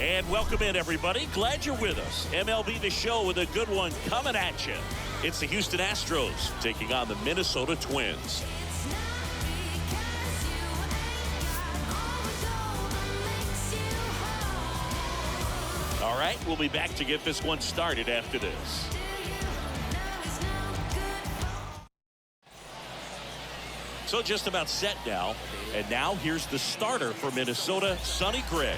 And welcome in, everybody. Glad you're with us. MLB The Show with a good one coming at you. It's the Houston Astros taking on the Minnesota Twins. All right, we'll be back to get this one started after this. So just about set now. And now here's the starter for Minnesota, Sonny Gray.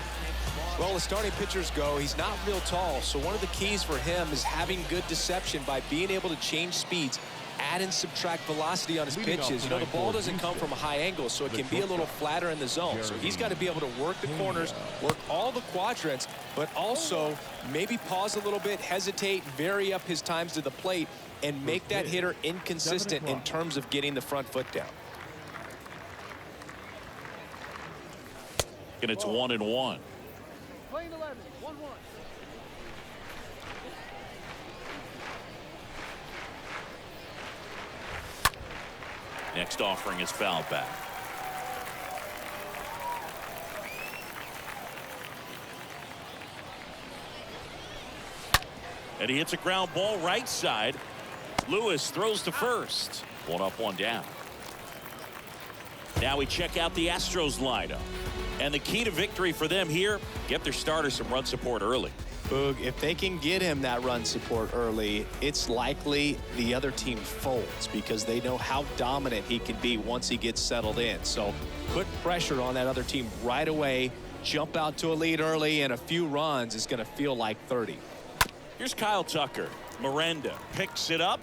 Well, as starting pitchers go, he's not real tall, so one of the keys for him is having good deception by being able to change speeds, add and subtract velocity on his pitches. You know, the ball doesn't come from a high angle, so it can be a little flatter in the zone. So he's got to be able to work the corners, work all the quadrants, but also maybe pause a little bit, hesitate, vary up his times to the plate, and make that hitter inconsistent in terms of getting the front foot down. And it's 1-1. Playing 11, 1-1. Next offering is fouled back. And he hits a ground ball right side. Lewis throws to first. One up, one down. Now we check out the Astros lineup. And the key to victory for them here, get their starter some run support early. Boog, if they can get him that run support early, it's likely the other team folds because they know how dominant he can be once he gets settled in. So put pressure on that other team right away, jump out to a lead early, and a few runs is going to feel like 30. Here's Kyle Tucker. Miranda picks it up.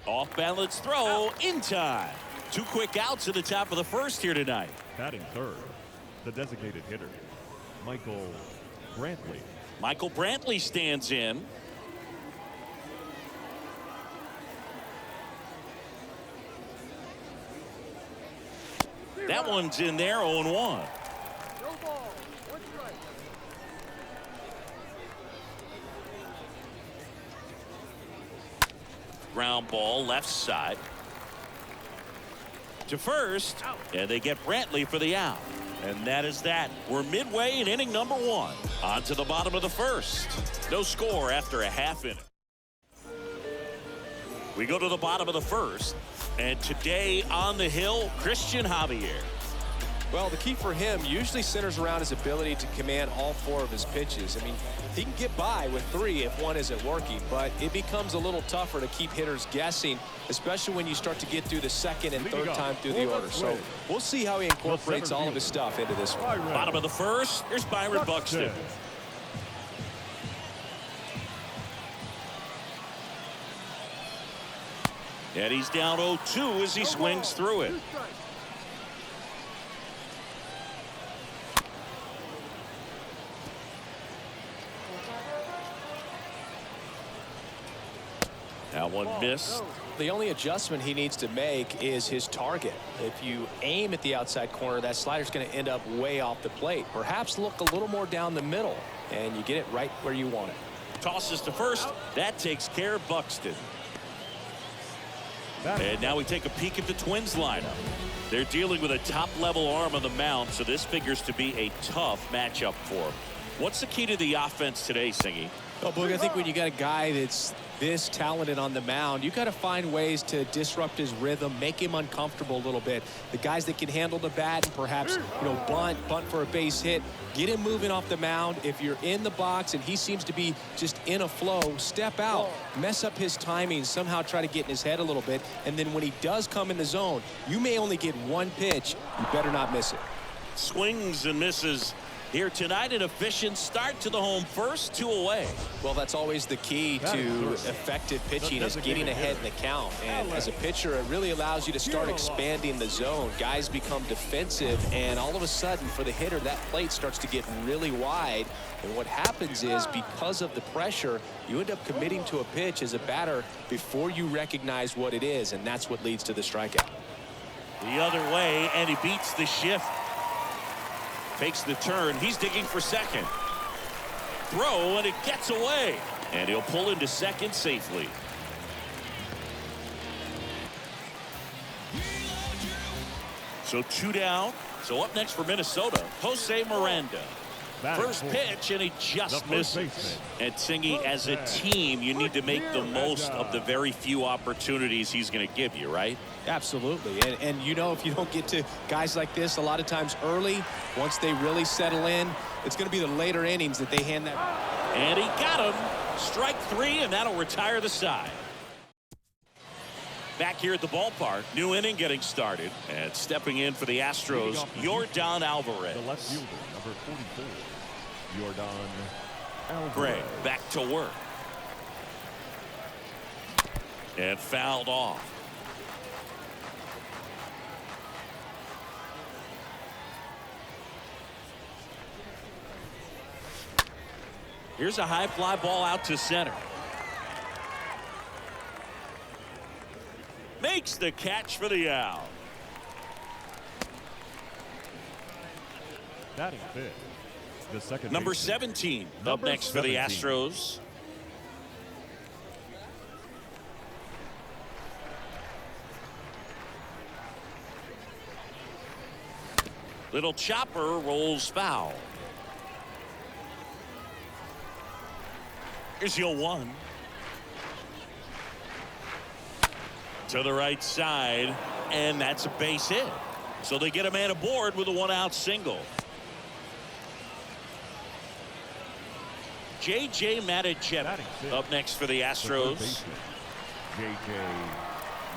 Off balance throw in time. Two quick outs at the top of the first here tonight. Batting third, the designated hitter, Michael Brantley. Michael Brantley stands in. That one's in there, 0-1. No ball, one strike. Ground ball left side. To first, and they get Brantley for the out. And that is that. We're midway in inning number 1. On to the bottom of the first. No score after a half inning. We go to the bottom of the first. And today on the hill, Christian Javier. Well, the key for him usually centers around his ability to command all 4 of his pitches. I mean, he can get by with 3 if one isn't working, but it becomes a little tougher to keep hitters guessing, especially when you start to get through the second and third time through the order. So we'll see how he incorporates all of his stuff into this one. Bottom of the first, here's Byron Buxton. And he's down 0-2 as he swings through it. That one missed. The only adjustment he needs to make is his target. If you aim at the outside corner, that slider's going to end up way off the plate. Perhaps look a little more down the middle, and you get it right where you want it. Tosses to first. That takes care of Buxton. And now we take a peek at the Twins lineup. They're dealing with a top-level arm on the mound, so this figures to be a tough matchup for them. What's the key to the offense today, Singy? Well, Boog, I think when you got a guy that's this talented on the mound, you got to find ways to disrupt his rhythm, make him uncomfortable a little bit. The guys that can handle the bat and perhaps, bunt for a base hit, get him moving off the mound. If you're in the box and he seems to be just in a flow, step out, mess up his timing, somehow try to get in his head a little bit. And then when he does come in the zone, you may only get one pitch. You better not miss it. Swings and misses. Here tonight, an efficient start to the home first, 2 away. Well, that's always the key to effective pitching is getting ahead in the count. And as a pitcher, it really allows you to start expanding the zone. Guys become defensive, and all of a sudden, for the hitter, that plate starts to get really wide. And what happens is, because of the pressure, you end up committing to a pitch as a batter before you recognize what it is, and that's what leads to the strikeout. The other way, and he beats the shift. Takes the turn. He's digging for second. Throw, and it gets away. And he'll pull into second safely. So 2 down. So up next for Minnesota, Jose Miranda. First pitch, and he just misses. And Singy, as a team, you need to make the most of the very few opportunities he's going to give you, right? Absolutely. And you know, if you don't get to guys like this a lot of times early, once they really settle in, it's going to be the later innings that they hand that. And he got him. Strike three, and that'll retire the side. Back here at the ballpark, new inning getting started, and stepping in for the Astros, Yordan Alvarez. The left fielder, number 44, Yordan Alvarez. Gray back to work. And fouled off. Here's a high fly ball out to center. Makes the catch for the out. Batting fifth, the second Number baseman. 17 up Number next for the 17. Astros. Little chopper rolls foul. Here's your one. To the right side, and that's a base hit. So they get a man aboard with a one-out single. J.J. Matijevic up next for the Astros. J.J.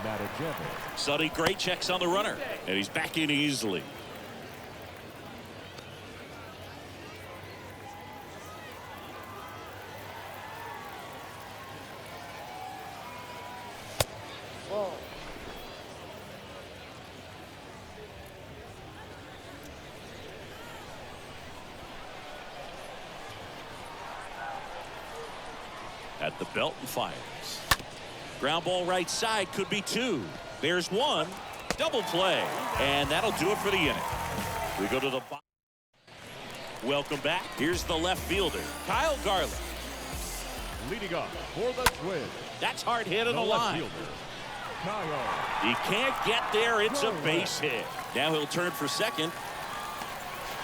Matijevic. Sonny Gray checks on the runner, and he's back in easily. At the belt and fires. Ground ball right side, could be two. There's one. Double play. And that'll do it for the inning. We go to the bottom. Welcome back. Here's the left fielder, Kyle Garland. Leading up for the Twins. That's hard hit in the left line. fielder, Kyle. He can't get there. It's a base hit. Now he'll turn for second.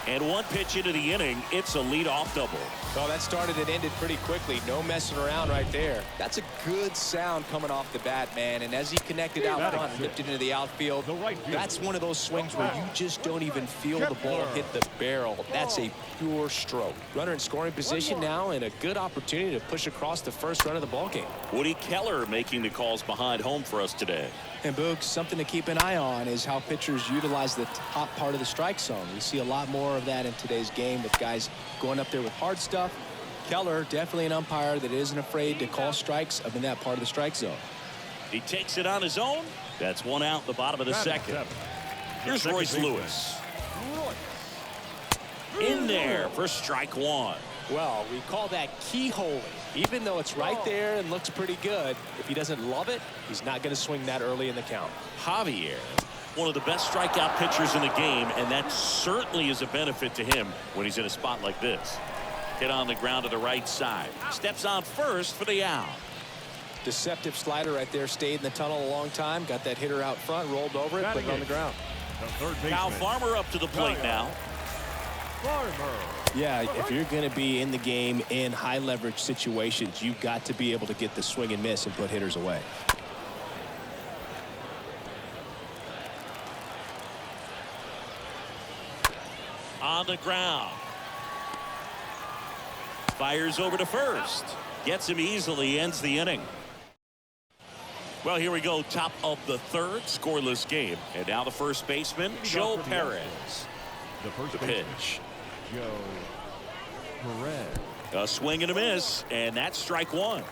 And one pitch into the inning, it's a leadoff double. Oh, that started and ended pretty quickly. No messing around right there. That's a good sound coming off the bat, man. And as he connected out front and ripped it into the outfield, that's one of those swings where you just don't even feel the ball hit the barrel. That's a pure stroke. Runner in scoring position now, and a good opportunity to push across the first run of the ballgame. Woody Keller making the calls behind home for us today. And Boog, something to keep an eye on is how pitchers utilize the top part of the strike zone. We see a lot more of that in today's game with guys going up there with hard stuff. Keller, definitely an umpire that isn't afraid to call strikes up in that part of the strike zone. He takes it on his own. That's one out in the bottom of the second. Here's Royce Lewis. In there for strike one. Well, we call that keyholing. Even though it's right there and looks pretty good, if he doesn't love it, he's not going to swing that early in the count. Javier, one of the best strikeout pitchers in the game, and that certainly is a benefit to him when he's in a spot like this. Hit on the ground to the right side. Steps on first for the out. Deceptive slider right there. Stayed in the tunnel a long time. Got that hitter out front, rolled over it, put it on the ground. Kyle Farmer up to the plate now. Yeah, if you're going to be in the game in high leverage situations, you've got to be able to get the swing and miss and put hitters away. On the ground. Fires over to first. Gets him easily, ends the inning. Well, here we go, top of the third, scoreless game. And now the first baseman, Joe Perez. The first The pitch. Joe Perez. A swing and a miss, and that's strike one.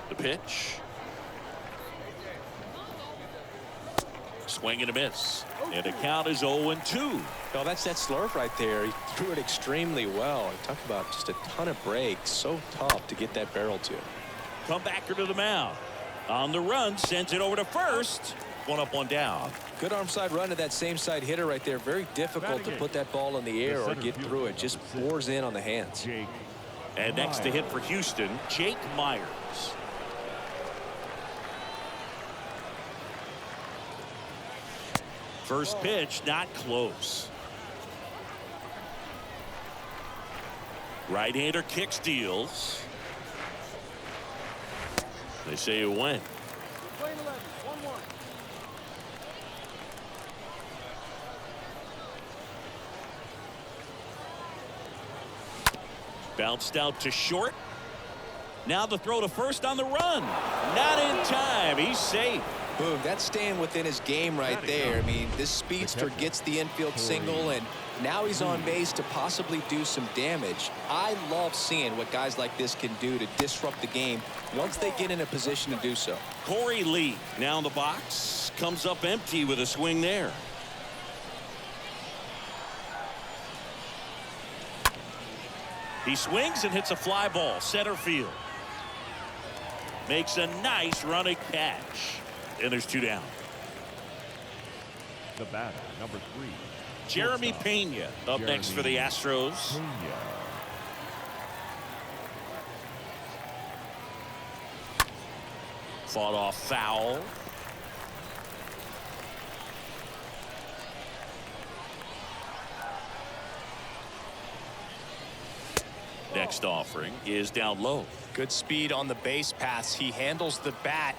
The pitch. Swing and a miss. And the count is 0-2. No, that's that slurve right there. He threw it extremely well. Talk about just a ton of breaks. So tough to get that barrel to. Come back to the mound. On the run, sends it over to first. One up, one down. Good arm side run to that same side hitter right there. Very difficult to put that ball in the air or get through it. Just bores in on the hands. And next to hit for Houston, Jake Myers. First pitch, not close. Right-hander kicks, deals. They say it went. Playing 11, 1-1. Bounced out to short. Now the throw to first on the run. Not in time. He's safe. Boom, that's staying within his game right there. I mean, this speedster gets the infield single, and now he's on base to possibly do some damage. I love seeing what guys like this can do to disrupt the game once they get in a position to do so. Corey Lee now in the box. Comes up empty with a swing there. He swings and hits a fly ball center field. Makes a nice running catch. And there's 2 down. The batter, number 3. Jeremy Pena up next for the Astros. Pena. Fought off foul. Next offering is down low. Good speed on the base paths. He handles the bat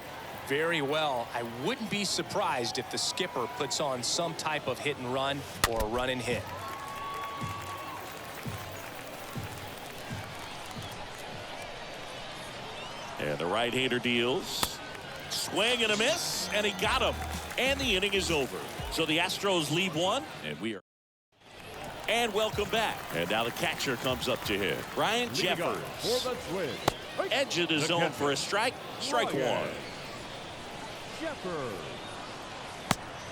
very well. I wouldn't be surprised if the skipper puts on some type of hit and run or a run and hit. And the right-hander deals. Swing and a miss, and he got him. And the inning is over. So the Astros lead 1, and we are. And welcome back. And now the catcher comes up to hit. Ryan Jeffers. For the Twins. Edge of the zone for a strike. Strike 1. Jeffers.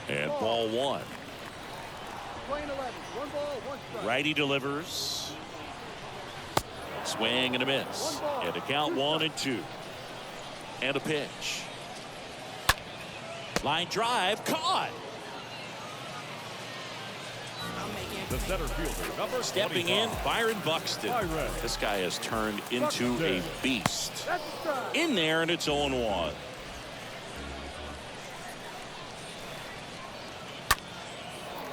And ball 1. Playing 11, 1 ball, 1 strike. Righty delivers. Swing and a miss. And a count 1 and 2. And a pitch. Line drive caught. The center fielder, number Stepping 25. in, Byron Buxton. Byron. This guy has turned into a beast. That's a strike. In there, and it's 0-1.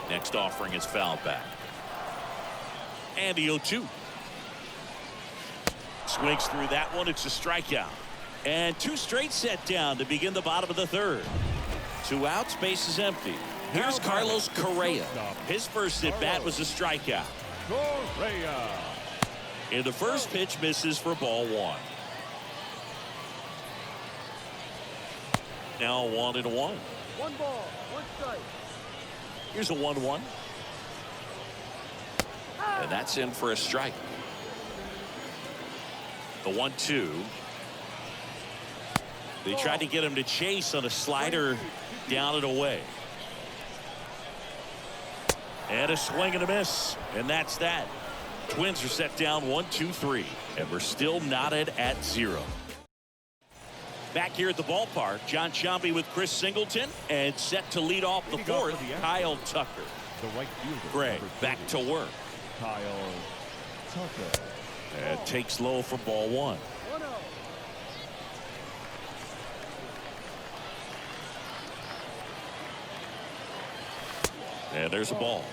Next offering is fouled back. And the 0-2. Swings through that one. It's a strikeout. And 2 straight set down to begin the bottom of the 3rd. 2 outs, base is empty. Here's Carlos Correa. His first at bat was a strikeout. Correa. And the first pitch misses for ball 1. Now 1-1. 1 ball, 1 strike. Here's a 1-1. And that's in for a strike. The 1-2. They tried to get him to chase on a slider down and away. And a swing and a miss. And that's that. Twins are set down 1-2-3. And we're still knotted at 0. Back here at the ballpark, John Sciambi with Chris Singleton. And set to lead off the 4th, Kyle Tucker. The right fielder. Gray number back 30. to work. Kyle Tucker. And takes low for ball 1. 1-0. And there's a ball.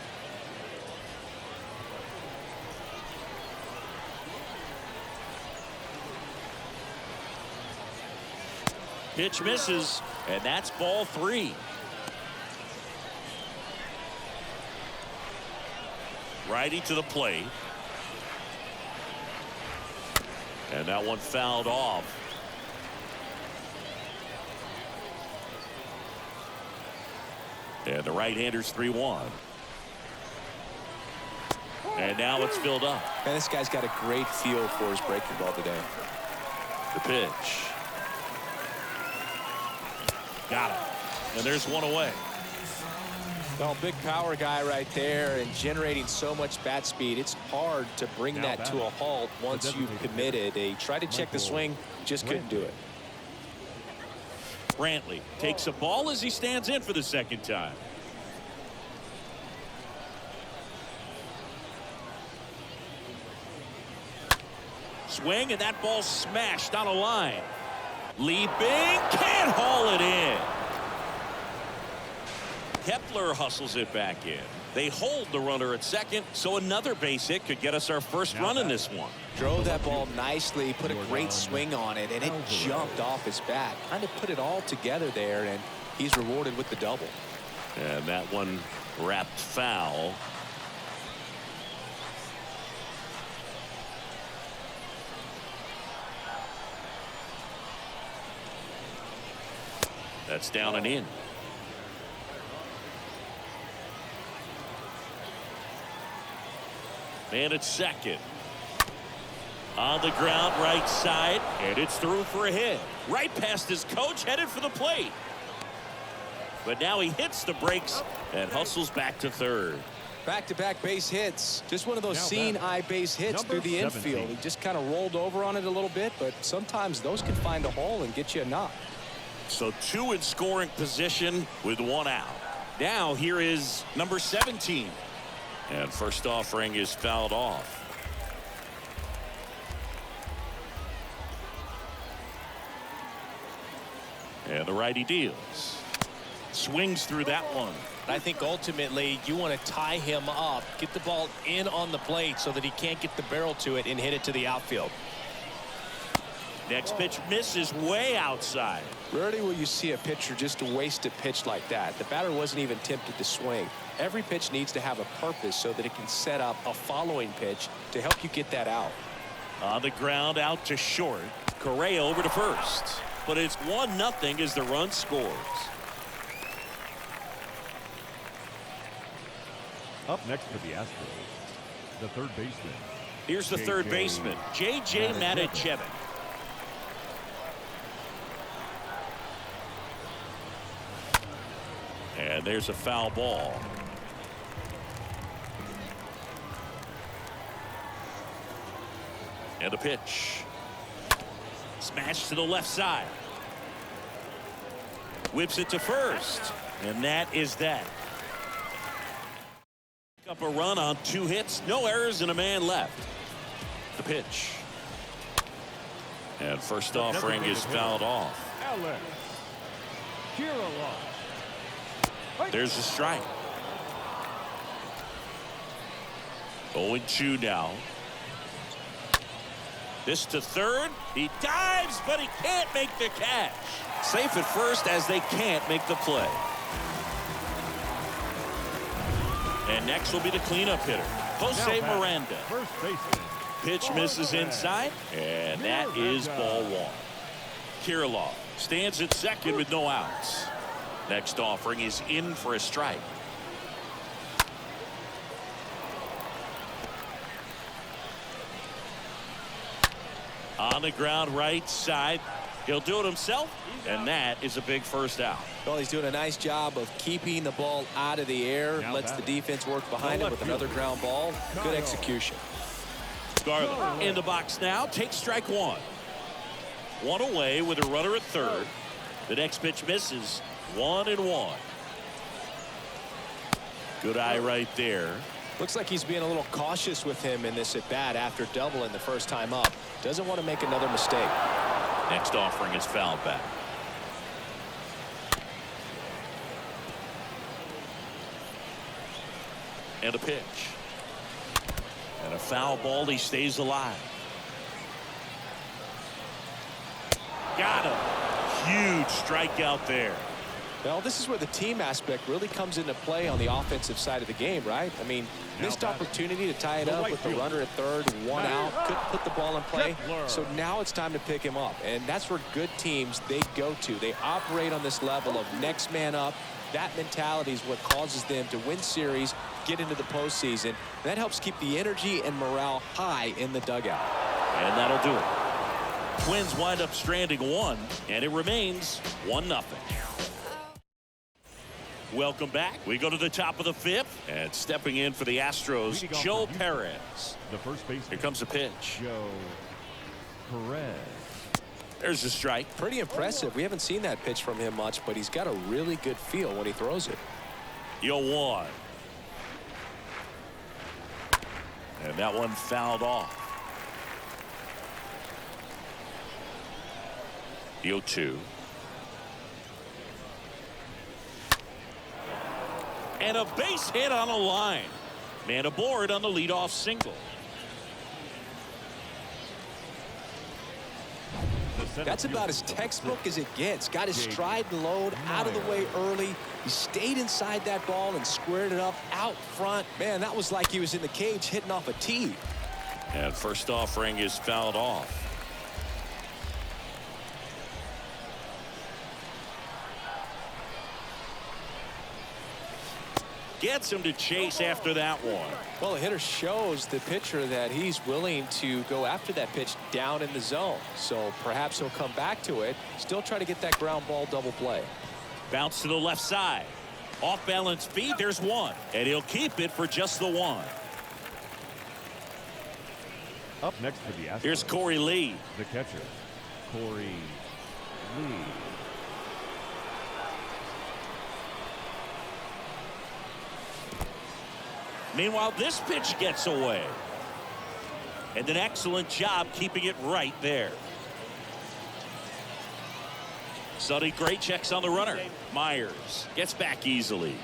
Pitch misses, and that's ball 3. Righty to the plate. And that one fouled off. And the right-hander's 3-1. And now it's filled up. Man, this guy's got a great feel for his breaking ball today. The pitch. Got it. And there's one away. Well, big power guy right there and generating so much bat speed. It's hard to bring that to a halt once you've committed. They tried to check the swing, just couldn't do it. Brantley takes a ball as he stands in for the 2nd time. Swing, and that ball smashed on a line. Leaping, can't haul it in. Kepler hustles it back in. They hold the runner at second, so another base hit could get us our first run in this one. Drove that ball nicely, put a great swing on it, and it jumped off his bat. Kind of put it all together there, and he's rewarded with the double. And that one wrapped foul. That's down and in. Man at second. On the ground, right side, and it's through for a hit. Right past his coach, headed for the plate. But now he hits the brakes and hustles back to third. Back-to-back base hits. Just one of those seeing eye base hits through the infield. He just kind of rolled over on it a little bit, but sometimes those can find a hole and get you a knock. So two in scoring position with one out. Now here is number 17. And first offering is fouled off. And the righty deals. Swings through that one. I think ultimately you want to tie him up, get the ball in on the plate so that he can't get the barrel to it and hit it to the outfield. Next pitch misses way outside. Rarely will you see a pitcher just waste a pitch like that. The batter wasn't even tempted to swing. Every pitch needs to have a purpose so that it can set up a following pitch to help you get that out. On the ground, out to short. Correa over to first. But it's 1-0 as the run scores. Up next for the Astros, the third baseman. Here's the third baseman, J.J. Matichevich. And there's a foul ball. And a pitch. Smash to the left side. Whips it to first. And that is that. Up a run on 2 hits. No errors and a man left. The pitch. And first offering is fouled off. There's a strike. 0-2 now. This to third. He dives, but he can't make the catch. Safe at first as they can't make the play. And next will be the cleanup hitter, Jose Miranda. First baseman. Pitch misses inside, and that is ball 1. Kirilloff stands at second with no outs. Next offering is in for a strike. On the ground, right side. He'll do it himself, and that is a big first out. Well, he's doing a nice job of keeping the ball out of the air. Lets the defense work behind him with another ground ball. Good execution. Garland in the box now. Takes strike 1. 1 away with a runner at third. The next pitch misses. 1-1. Good eye right there. Looks like he's being a little cautious with him in this at bat after doubling the first time up. Doesn't want to make another mistake. Next offering is fouled back. And a pitch. And a foul ball. He stays alive. Got him. Huge strikeout there. Well, this is where the team aspect really comes into play on the offensive side of the game, right? I mean, missed opportunity to tie it up with the runner at third, 1 out, couldn't put the ball in play. So now it's time to pick him up, and that's where good teams, they go to. They operate on this level of next man up. That mentality is what causes them to win series, get into the postseason. That helps keep the energy and morale high in the dugout. And that'll do it. Twins wind up stranding 1, and it remains 1-0. Welcome back. We go to the top of the 5th, and stepping in for the Astros, Joe Perez. The first baseman. Here comes a pitch. Joe Perez. There's a strike. Pretty impressive. We haven't seen that pitch from him much, but he's got a really good feel when he throws it. 0-1. And that one fouled off. 0-2. And a base hit on a line. Man aboard on the leadoff single. That's about as textbook as it gets. Got his stride and load out of the way early. He stayed inside that ball and squared it up out front. Man, that was like he was in the cage hitting off a tee. And first offering is fouled off. Gets him to chase after that one. Well, the hitter shows the pitcher that he's willing to go after that pitch down in the zone. So perhaps he'll come back to it. Still try to get that ground ball double play. Bounce to the left side. Off balance feed. There's one. And he'll keep it for just the one. Up next for the Astros. Here's Corey Lee. The catcher, Corey Lee. Meanwhile, this pitch gets away. And an excellent job keeping it right there. Sonny Gray checks on the runner. Myers gets back easily.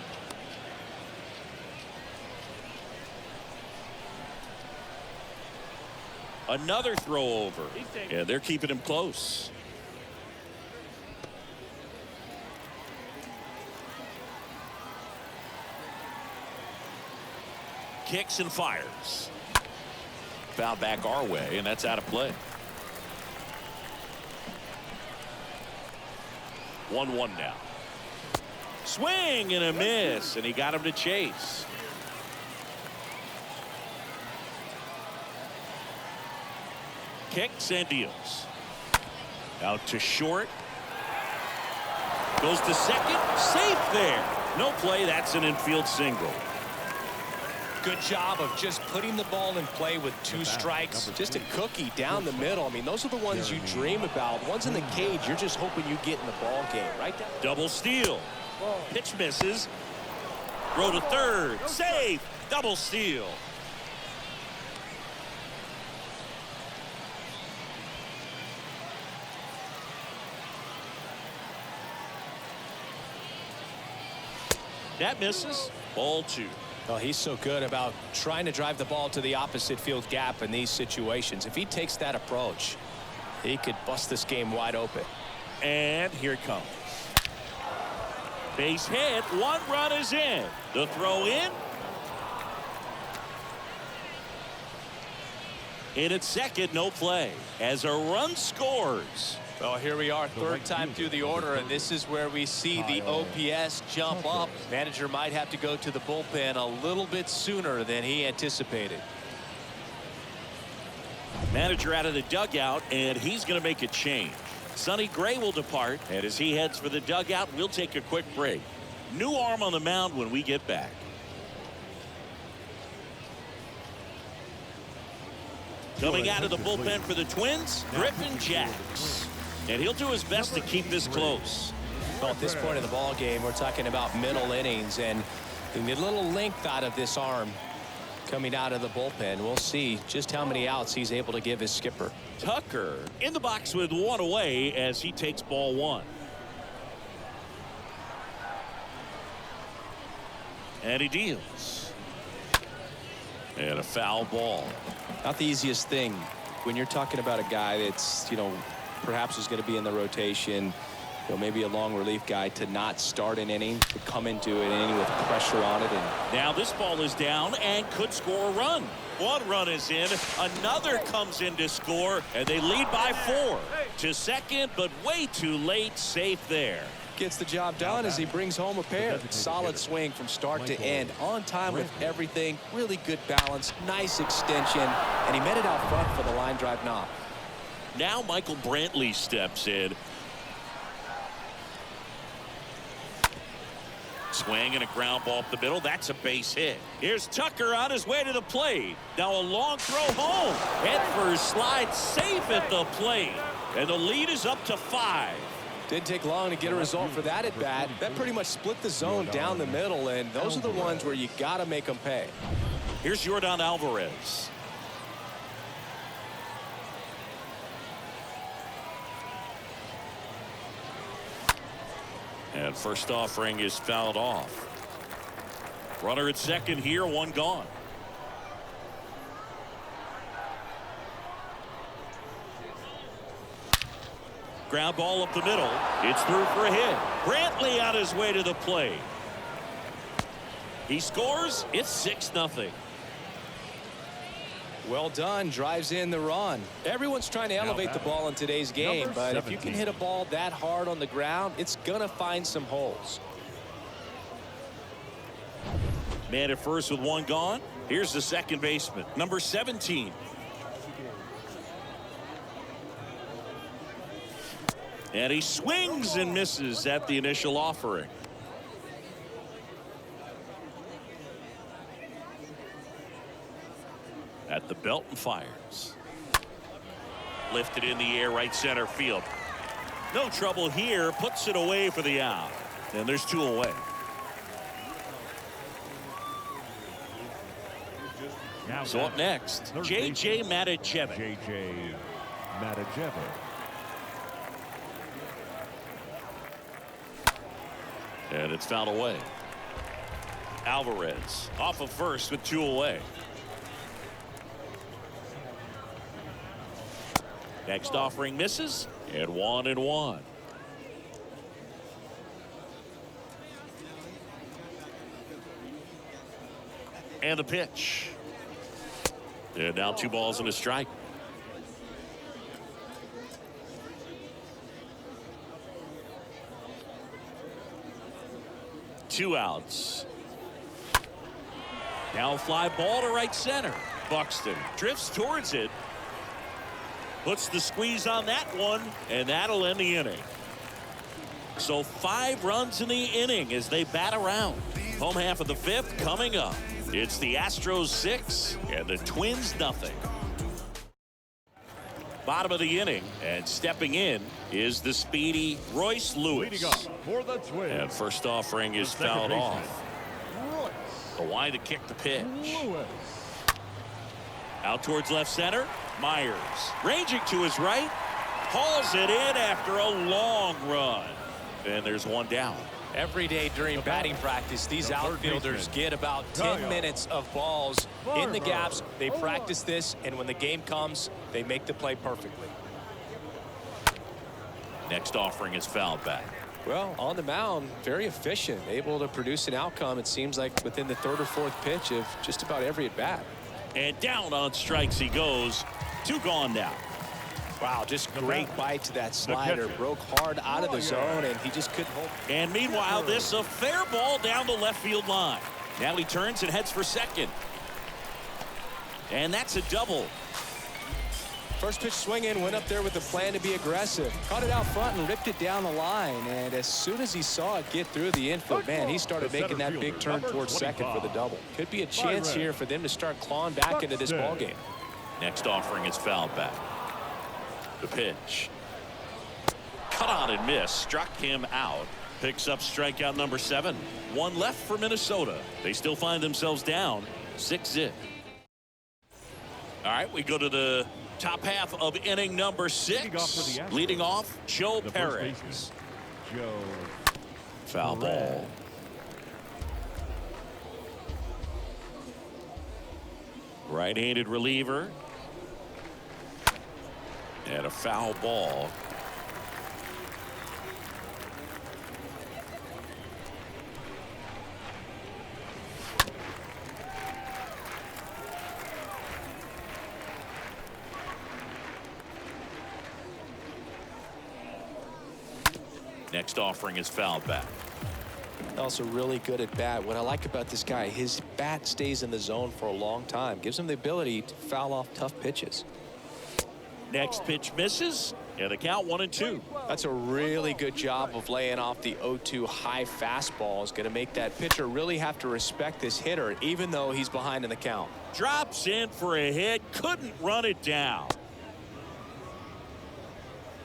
Another throw over. Yeah, they're keeping him close. Kicks and fires. Foul back our way, and that's out of play. 1-1 now. Swing and a miss, and he got him to chase. Kicks and deals. Out to short. Goes to second. Safe there. No play. That's an infield single. Good job of just putting the ball in play with 2 strikes. Just a cookie down the middle. I mean, those are the ones you dream about. Ones in the cage, you're just hoping you get in the ball game, right? Double steal. Pitch misses. Throw to third. Safe. Double steal. That misses. Ball 2. Well, he's so good about trying to drive the ball to the opposite field gap in these situations. If he takes that approach, he could bust this game wide open. And here it comes. Base hit. 1 run is in. The throw in. Hit at second. No play. As a run scores. Well, here we are, 3rd time through the order, and this is where we see the OPS jump up. Manager might have to go to the bullpen a little bit sooner than he anticipated. Manager out of the dugout, and he's going to make a change. Sonny Gray will depart, and as he heads for the dugout, we'll take a quick break. New arm on the mound when we get back. Coming out of the bullpen for the Twins, Griffin Jacks. And he'll do his best to keep this close. Well, at this point of the ball game, we're talking about middle innings, and we need a little length out of this arm coming out of the bullpen. We'll see just how many outs he's able to give his skipper. Tucker in the box with 1 away as he takes ball 1. And he deals. And a foul ball. Not the easiest thing when you're talking about a guy that's, perhaps is going to be in the rotation, maybe a long relief guy, to not start an inning, to come into an inning with pressure on it. And now this ball is down and could score a run. 1 run is in. Another comes in to score, and they lead by 4. To second, but way too late. Safe there. Gets the job done as he brings home a pair. Solid swing from start to end. On time with everything. Really good balance. Nice extension. And he met it out front for the line drive knock. Now Michael Brantley steps in. Swing and a ground ball up the middle. That's a base hit. Here's Tucker on his way to the plate. Now a long throw home. Head first slide safe at the plate. And the lead is up to 5. Didn't take long to get a result for that at bat. That pretty much split the zone down the middle, and those are the ones where you got to make them pay. Here's Yordan Alvarez. And first offering is fouled off. Runner at second here, one gone. Ground ball up the middle. It's through for a hit. Brantley on his way to the plate. He scores. It's 6-0. Well done. Drives in the run. Everyone's trying to elevate the ball in today's game, but if you can hit a ball that hard on the ground, it's going to find some holes. Man at first with one gone. Here's the second baseman, number 17. And he swings and misses at the initial offering. At the belt and fires. Lifted in the air, right center field. No trouble here, puts it away for the out. And there's 2 away. So up next, J.J. Matijevic. J.J. Matijevic. And it's fouled away. Alvarez off of first with 2 away. Next offering misses, and 1-1. And the pitch. And now 2 balls and a strike. Two outs. Now a fly ball to right center. Buxton drifts towards it. Puts the squeeze on that one, and that'll end the inning. So 5 runs in the inning as they bat around. Home half of the 5th coming up. It's the Astros 6 and the Twins nothing. Bottom of the inning, and stepping in is the speedy Royce Lewis. Leading up for the Twins. And first offering is fouled off. The wide to kick the pitch. Lewis. Out towards left center. Myers ranging to his right. Hauls it in after a long run. And there's one down. Every day during batting practice, these outfielders get about 10 minutes of balls in the gaps. They practice this, and when the game comes, they make the play perfectly. Next offering is fouled back. Well, on the mound, very efficient, able to produce an outcome, it seems like, within the 3rd or 4th pitch of just about every at bat. And down on strikes he goes. 2 gone now. Wow, just great bite to that slider. Broke hard out of the zone, and he just couldn't hold. And meanwhile, this a fair ball down the left field line. Now he turns and heads for second. And that's a double. First pitch swinging, went up there with the plan to be aggressive. Caught it out front and ripped it down the line. And as soon as he saw it get through the infield, man, he started making that big turn towards second for the double. Could be a chance here for them to start clawing back into this ball game. Next offering is fouled back. The pitch. Cut on and miss. Struck him out. Picks up strikeout number 7. 1 left for Minnesota. They still find themselves down 6-0. All right, we go to the top half of inning number 6. Leading off, Joe Perez. Joe. Foul ball. Right-handed reliever. And a foul ball. Next offering is fouled back. Also really good at bat. What I like about this guy, his bat stays in the zone for a long time. Gives him the ability to foul off tough pitches. Next pitch misses, and the count 1-2. That's a really good job of laying off the 0-2 high fastball. Is going to make that pitcher really have to respect this hitter, even though he's behind in the count. Drops in for a hit, couldn't run it down.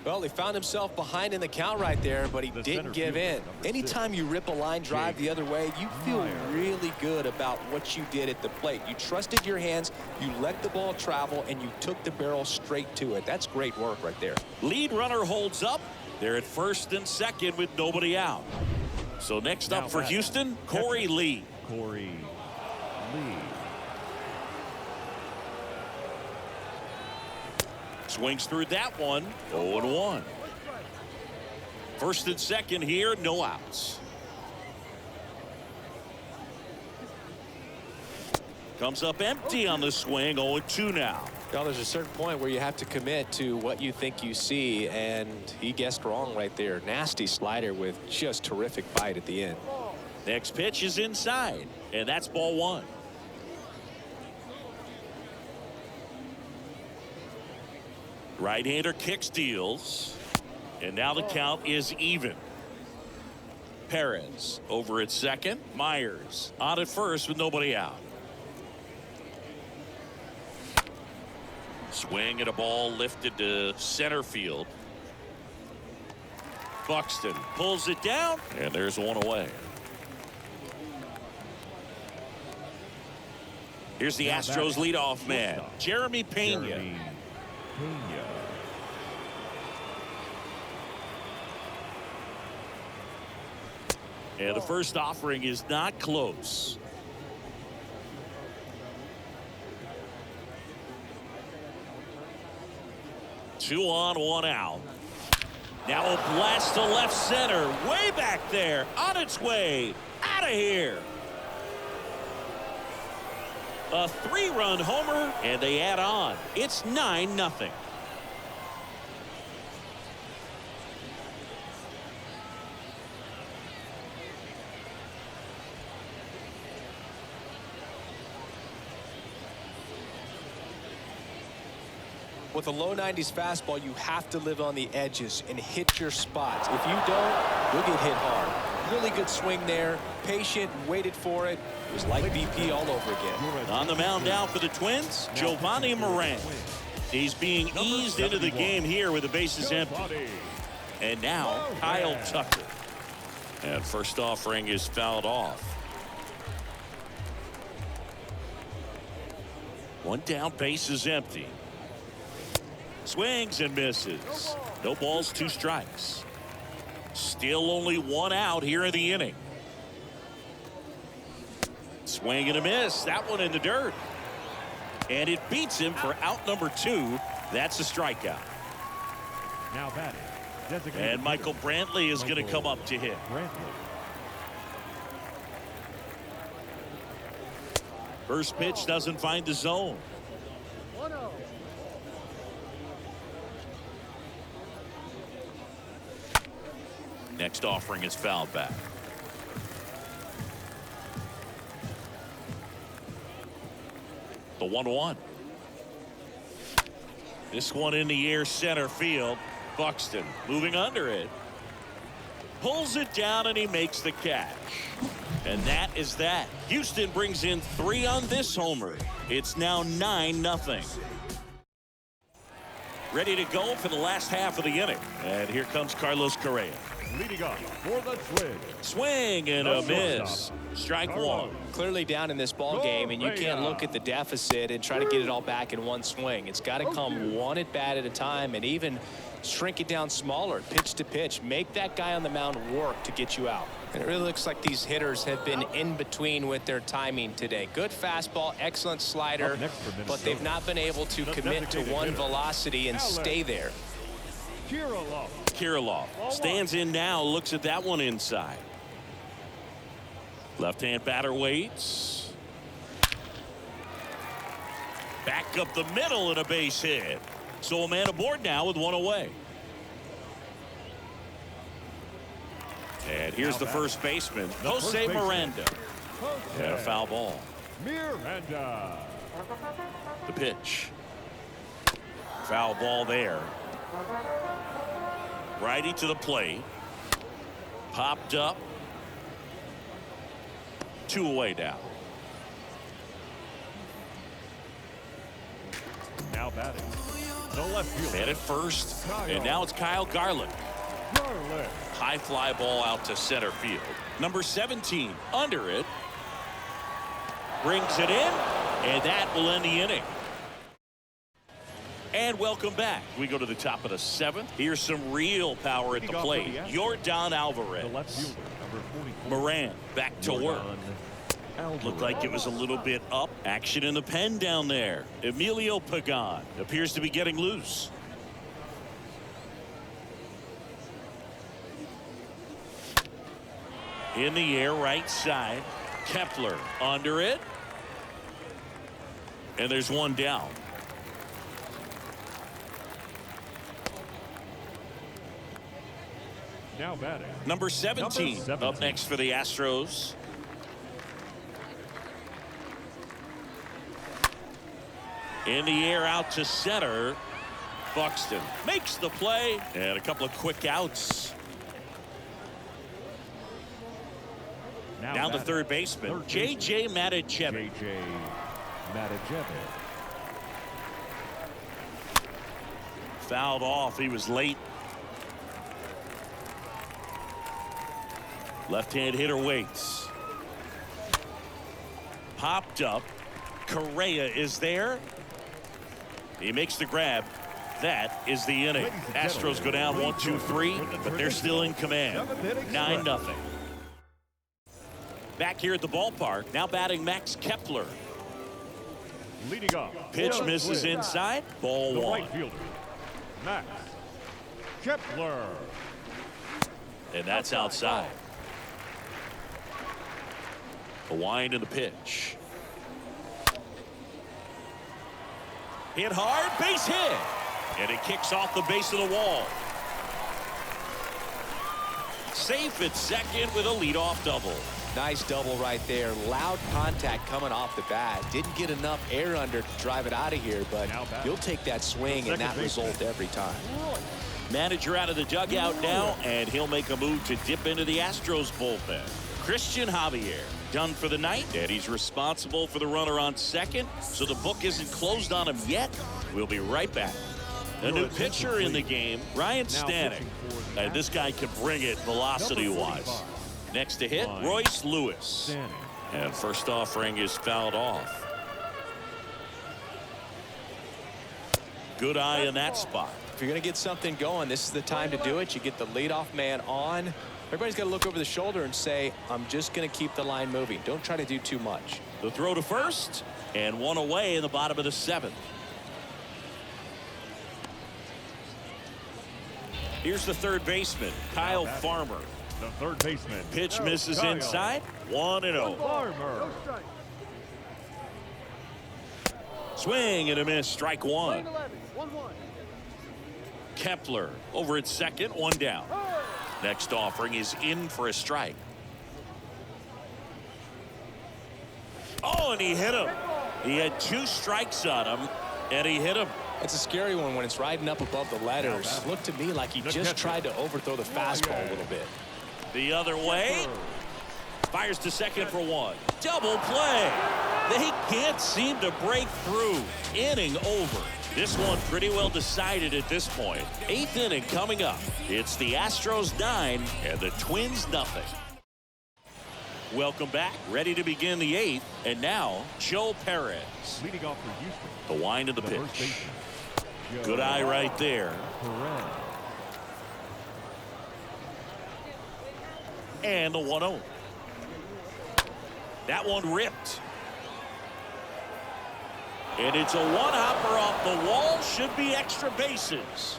Well, he found himself behind in the count right there, but he didn't give in. Anytime you rip a line drive the other way, you feel really good about what you did at the plate. You trusted your hands, you let the ball travel, and you took the barrel straight to it. That's great work right there. Lead runner holds up. They're at first and second with nobody out. So next up for Houston, Corey Lee. Corey Lee. Swings through that one. 0-1. First and second here, no outs. Comes up empty on the swing. 0-2 now. Now there's a certain point where you have to commit to what you think you see, and he guessed wrong right there. Nasty slider with just terrific bite at the end. Next pitch is inside, and that's ball one. Right-hander kick steals, and now the count is even. Perez over at second. Myers on at first with nobody out. Swing at a ball lifted to center field. Buxton pulls it down, and there's one away. Here's the Astros leadoff man, Jeremy Pena. And the first offering is not close. Two on, one out. Now a blast to left center, way back there, on its way, out of here. A three-run homer, and they add on. It's 9-0. With a low 90s fastball, you have to live on the edges and hit your spots. If you don't, you'll get hit hard. Really good swing there. Patient, waited for it. It was like BP all over again. On the mound now for the Twins, Giovanni Moran. He's being eased into the game here with the bases empty. And now Kyle Tucker. And first offering is fouled off. One down, base is empty. Swings and misses. No balls, 2 strikes. Still only 1 out here in the inning. Swing and a miss. That one in the dirt. And it beats him for out number 2. That's a strikeout. Now batting. And Michael Brantley is going to come up to hit. First pitch doesn't find the zone. 1-0. Next offering is fouled back. The 1-1. This one in the air, center field. Buxton moving under it. Pulls it down, and he makes the catch. And that is that. Houston brings in 3 on this homer. It's now 9-0. Ready to go for the last half of the inning. And here comes Carlos Correa. Leading up for the Twins. Swing and a miss. Strike 1. Clearly down in this ball game, and you can't look at the deficit and try to get it all back in one swing. It's got to come one at bat at a time, and even shrink it down smaller, pitch to pitch. Make that guy on the mound work to get you out. And it really looks like these hitters have been in between with their timing today. Good fastball, excellent slider, but they've not been able to commit to one velocity and stay there. Kirilloff stands in now, looks at that one inside. Left-hand batter waits. Back up the middle and a base hit. So a man aboard now with 1 away. And here's the first baseman, Jose Miranda. And a foul ball. Miranda. The pitch. Foul ball there. Righty to the plate. Popped up. 2 away now. Now batting. The left fielder. Man at first. And now it's Kyle Garland. High fly ball out to center field. Number 17 under it. Brings it in. And that will end the inning. And welcome back. We go to the top of the 7th. Here's some real power at the plate. Yordan Alvarez. The left fielder, number 44. Moran back to work. Looked like it was a little bit up. Action in the pen down there. Emilio Pagan appears to be getting loose. In the air, right side. Kepler under it. And there's one down. Now batting. Number 17 up next for the Astros. In the air out to center. Buxton makes the play and a couple of quick outs. Down to third baseman, J.J. Matijevic. J.J. Matijevic. Fouled off. He was late. Left-hand hitter waits. Popped up. Correa is there. He makes the grab. That is the inning. Astros go down 1-2-3, but they're still in command. 9-0. Back here at the ballpark, now batting Max Kepler. Leading off. Pitch misses inside. Ball one. Right fielder, Max Kepler. And that's outside. A wind in the pitch. Hit hard, base hit. And it kicks off the base of the wall. Safe at second with a leadoff double. Nice double right there. Loud contact coming off the bat. Didn't get enough air under to drive it out of here, but you'll take that swing and that result every time. Manager out of the dugout now, and he'll make a move to dip into the Astros bullpen. Christian Javier done for the night, and he's responsible for the runner on second, so the book isn't closed on him yet. We'll be right back. A new pitcher in the game, Ryan Stanek. And this guy can bring it velocity-wise. Next to hit, Royce Lewis. And first offering is fouled off. Good eye in that spot. If you're going to get something going, this is the time to do it. You get the leadoff man on. Everybody's got to look over the shoulder and say, I'm just going to keep the line moving. Don't try to do too much. The throw to first, and one away in the bottom of the seventh. Here's the third baseman, Kyle Farmer. The third baseman. Pitch misses inside. 1-0. Farmer. Swing and a miss. Strike one. 11, 1-1. Kepler over at second. One down. Next offering is in for a strike. Oh, and he hit him. He had two strikes on him, and he hit him. It's a scary one when it's riding up above the letters. Looked to me like he just tried to overthrow the fastball a little bit. The other way. Fires to second for one. Double play. They can't seem to break through. Inning over. This one pretty well decided at this point. Eighth inning coming up. It's the Astros 9 and the Twins nothing. Welcome back. Ready to begin the eighth. And now, Joe Perez. Leading off for Houston. The wind of the The first pitch. baseman, Good eye right there. Perez. And the 1-0. That one ripped. And it's a one-hopper off the wall. Should be extra bases.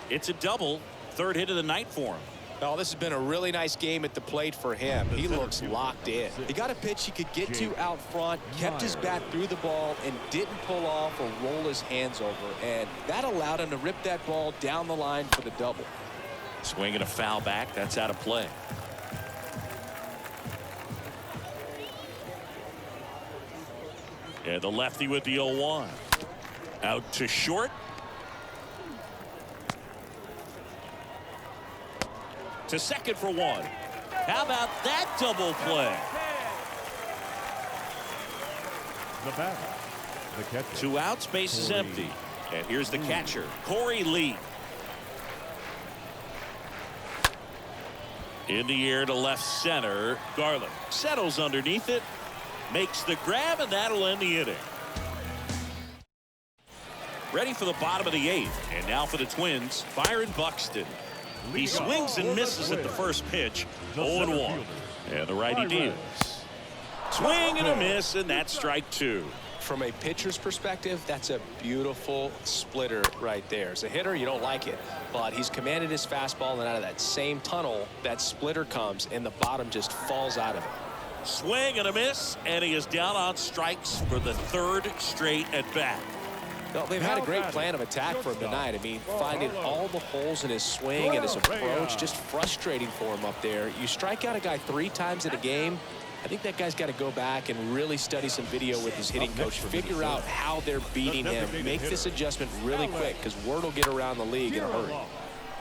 It's a double. Third hit of the night for him. Oh, this has been a really nice game at the plate for him. He looks locked in. He got a pitch he could get to out front, kept his bat through the ball, and didn't pull off or roll his hands over. And that allowed him to rip that ball down the line for the double. Swing and a foul back. That's out of play. And the lefty with the 0-1. Out to short. To second for one. How about that double play? The batter. The catcher. 2 outs, base is empty. And here's the catcher, Corey Lee. In the air to left center. Garland settles underneath it. Makes the grab, and that'll end the inning. Ready for the bottom of the eighth. And now for the Twins, Byron Buxton. He swings and misses at the first pitch. 0-1. And the righty deals. Swing and a miss, and that's strike two. From a pitcher's perspective, that's a beautiful splitter right there. As a hitter, you don't like it, but he's commanded his fastball, and out of that same tunnel, that splitter comes, and the bottom just falls out of it. Swing and a miss, and he is down on strikes for the third straight at bat. Well, they've had a great plan of attack for him tonight. I mean, finding all the holes in his swing and his approach, just frustrating for him up there. You strike out a guy 3 times in a game, I think that guy's got to go back and really study some video with his hitting coach, figure out how they're beating him, make this adjustment really quick, because word will get around the league in a hurry.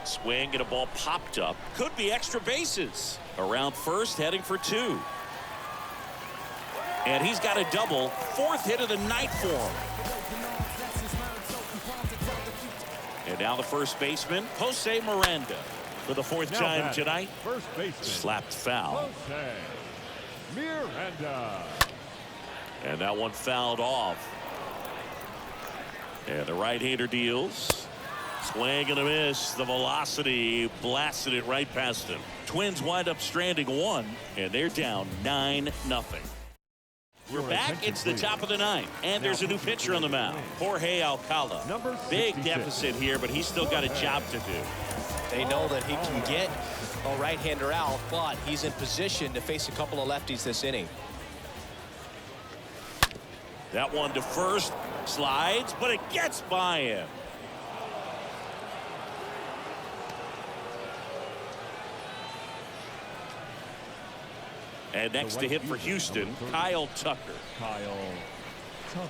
Swing and a ball popped up. Could be extra bases. Around first, heading for 2. And he's got a double. 4th hit of the night for him. And now the first baseman, Jose Miranda, for the 4th time tonight. First baseman. Slapped foul. Jose Miranda. And that one fouled off. And the right-hander deals. Swing and a miss. The velocity blasted it right past him. Twins wind up stranding 1, and they're down 9-0. We're back. It's the top of the 9th, and there's a new pitcher on the mound, Jorge Alcala. Big deficit here, but he's still got a job to do. They know that he can get a right-hander out, but he's in position to face a couple of lefties this inning. That one to first, slides, but it gets by him. And next to hit for Houston, Kyle Tucker. Kyle Tucker.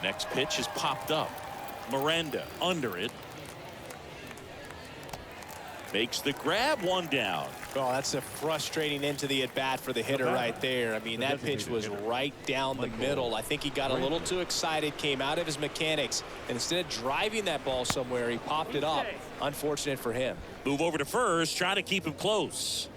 Next pitch is popped up. Miranda under it. Makes the grab, 1 down. Oh, that's a frustrating end to the at-bat for the hitter right there. I mean, that pitch was right down the middle. I think he got a little too excited, came out of his mechanics, and instead of driving that ball somewhere, he popped it up. Unfortunate for him. Move over to first, trying to keep him close.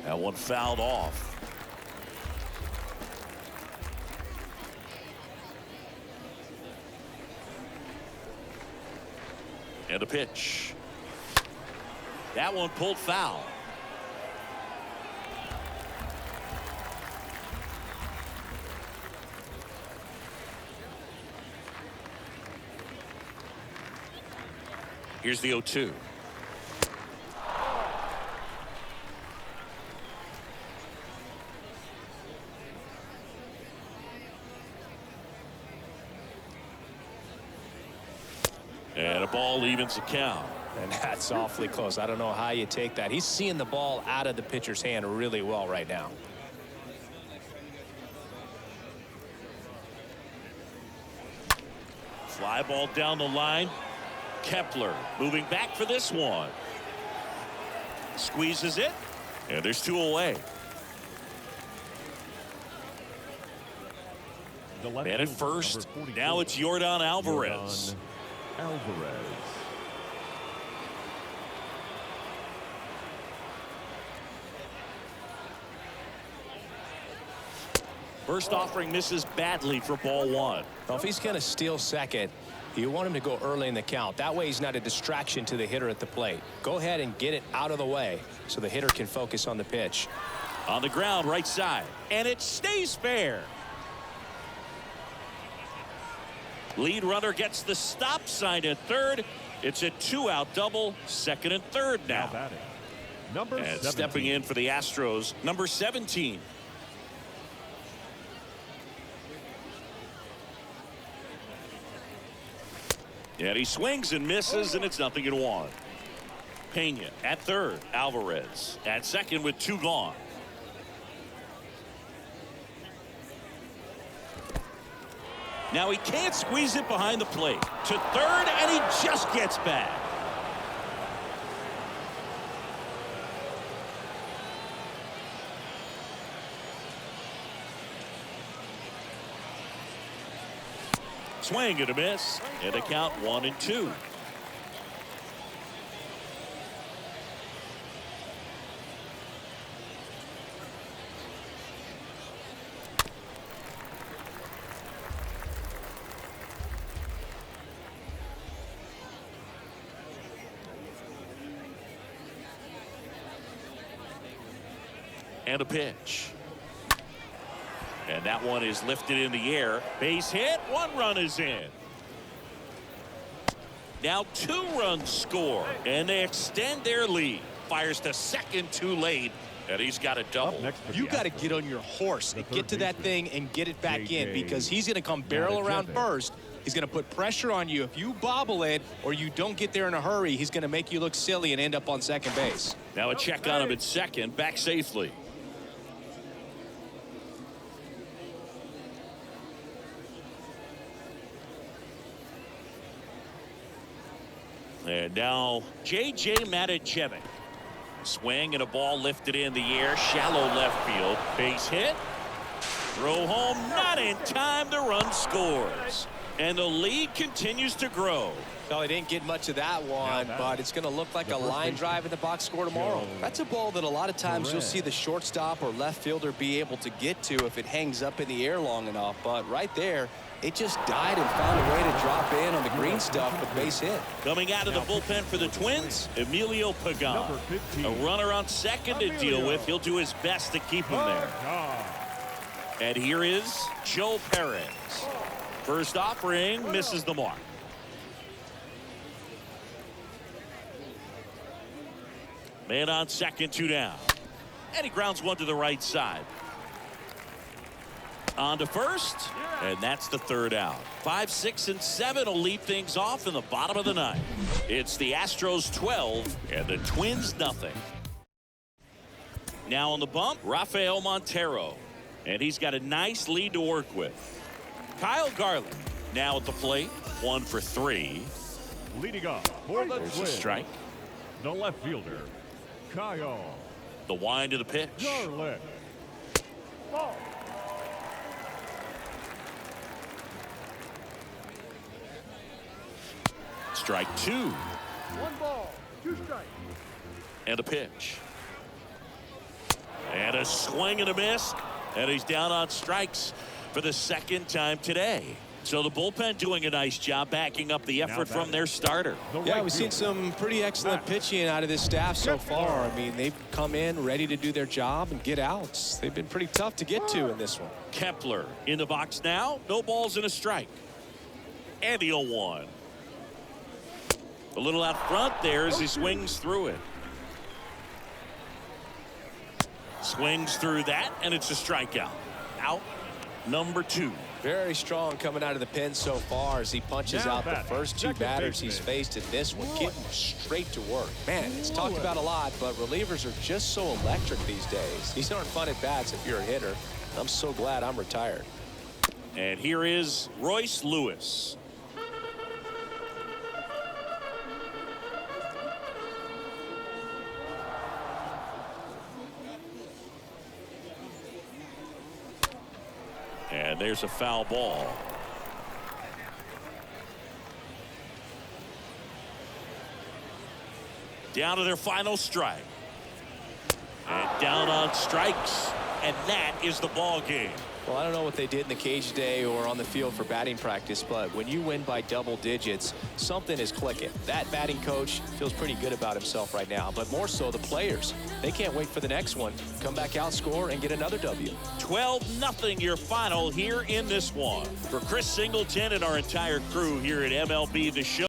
That one fouled off. And a pitch. That one pulled foul. Here's the 0-2. And a ball evens the count. And that's awfully close. I don't know how you take that. He's seeing the ball out of the pitcher's hand really well right now. Fly ball down the line. Kepler moving back for this one. Squeezes it. And there's 2 away. And at first, now it's Yordan Alvarez. Alvarez. First offering misses badly for ball 1. Well, if he's going to steal second, you want him to go early in the count. That way he's not a distraction to the hitter at the plate. Go ahead and get it out of the way so the hitter can focus on the pitch. On the ground, right side. And it stays fair. Lead runner gets the stop sign at third. It's a 2-out double, second and third now. batting. Number And 17. stepping in for the Astros, number 17. And he swings and misses, and it's 0-1. Pena at third. Alvarez at second with 2 gone. Now he can't squeeze it behind the plate. To third, and he just gets back. Swing and a miss, and a count 1-2. And a pitch. And that one is lifted in the air. Base hit. 1 run is in. Now 2 runs score. And they extend their lead. Fires to second too late. And he's got a double. You got to get on your horse and get to that thing and get it back in, because he's going to come barrel around first. He's going to put pressure on you. If you bobble it or you don't get there in a hurry, he's going to make you look silly and end up on second base. Now a check on him at second. Back safely. And now J.J. Matijevic. Swing and a ball lifted in the air. Shallow left field. Base hit. Throw home. Not in time. The run scores. And the lead continues to grow. Well, he didn't get much of that one, but it's going to look like a line drive in the box score tomorrow. That's a ball that a lot of times you'll see the shortstop or left fielder be able to get to if it hangs up in the air long enough. But right there, it just died and found a way to drop in on the green stuff with base hit. Coming out of the bullpen for the Twins, Emilio Pagan. A runner on second to deal with. He'll do his best to keep him there. And here is Joe Perez. First offering misses the mark. Man on second, 2 down. And he grounds one to the right side. On to first, and that's the 3rd out. 5, 6, and 7 will lead things off in the bottom of the 9th. It's the Astros 12 and the Twins nothing. Now on the bump, Rafael Montero, and he's got a nice lead to work with. Kyle Garland now at the plate, 1 for 3. Leading up for the There's a Twins, strike. the left fielder, Kyle The wind to the pitch. Garland. Strike 2. 1 ball, 2 strikes. And a pitch. And a swing and a miss. And he's down on strikes for the 2nd time today. So the bullpen doing a nice job backing up the effort from their starter. Yeah, we've seen some pretty excellent pitching out of this staff so far. I mean, they've come in ready to do their job and get outs. They've been pretty tough to get to in this one. Kepler in the box now. No balls and a strike. And the 0-1. A little out front there as he swings through it. Swings through that, and it's a strikeout. Out number 2. Very strong coming out of the pen so far as he punches out the first 2 batters he's faced in this one, getting straight to work. Man, it's talked about a lot, but relievers are just so electric these days. These aren't fun at bats if you're a hitter. I'm so glad I'm retired. And here is Royce Lewis. And there's a foul ball. Down to their final strike. And down on strikes. And that is the ball game. Well, I don't know what they did in the cage today or on the field for batting practice, but when you win by double digits, something is clicking. That batting coach feels pretty good about himself right now, but more so the players. They can't wait for the next one. Come back out, score, and get another W. 12-0 your final here in this one. For Chris Singleton and our entire crew here at MLB The Show.